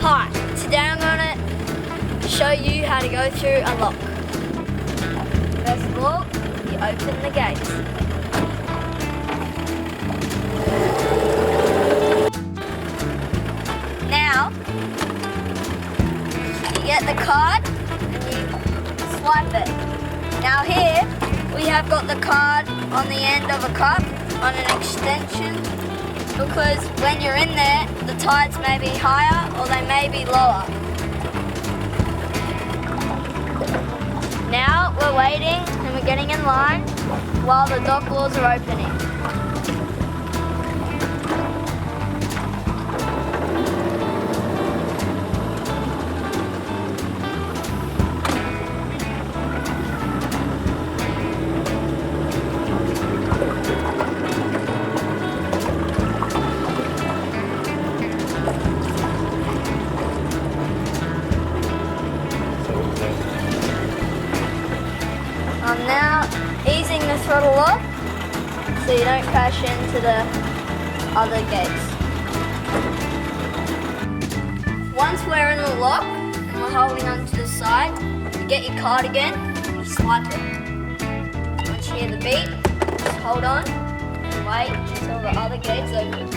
Hi, today I'm going to show you how to go through a lock. First of all, you open the gates. Now, you get the card and you swipe it. Now here, we have got the card on the end of a cup on an extension, because when you're in there, the tides may be higher or they may be lower. Now we're waiting and we're getting in line while the dock doors are opening. I'm now easing the throttle off so you don't crash into the other gates. Once we're in the lock and we're holding onto the side, you get your card again, you swipe it. Once you hear the beep, just hold on and wait until the other gate's open.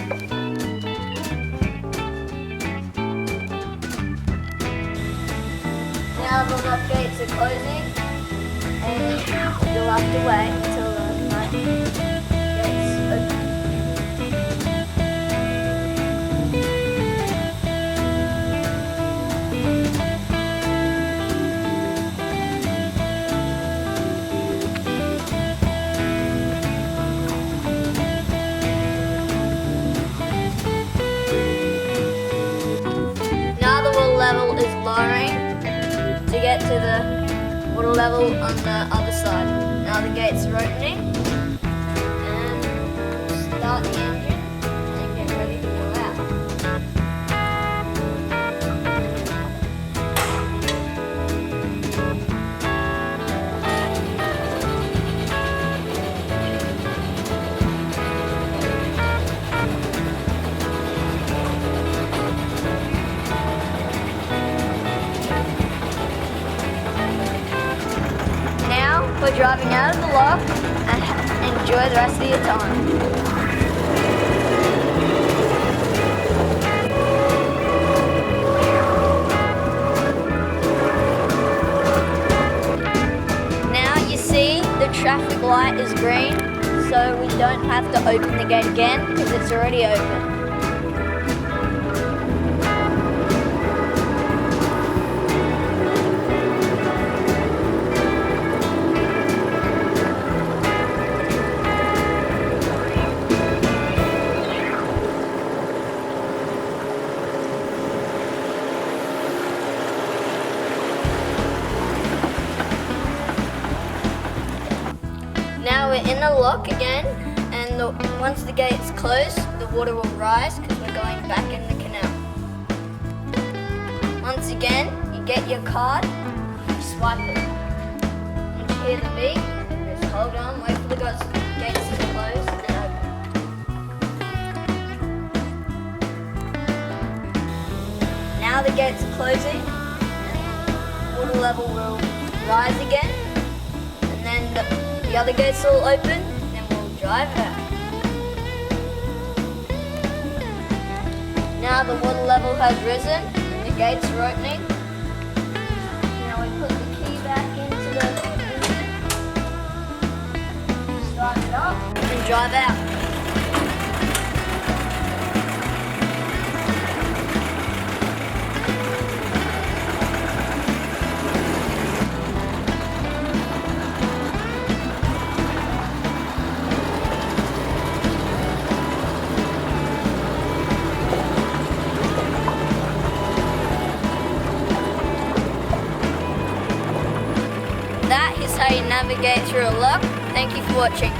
Now the lock gates are closing, and you'll have to wait until the night gates open. Now the water level is lowering to get to the water level on the other side. Now the gates are opening, and start the engine and get ready to go out. We're driving out of the lock and enjoy the rest of your time. Now you see the traffic light is green, so we don't have to open the gate again because it's already open. Now we're in the lock again, and once the gate's closed, the water will rise because we're going back in the canal. Once again, you get your card, you swipe it. Once you hear the beep, just hold on, wait for the gates to close and open. Now the gates are closing, and the water level will rise again, and then the other gates will open, and we'll drive out. Now the water level has risen, and the gates are opening. Now we put the key back into the engine, start it up, and drive out. That is how you navigate through a lock. Thank you for watching.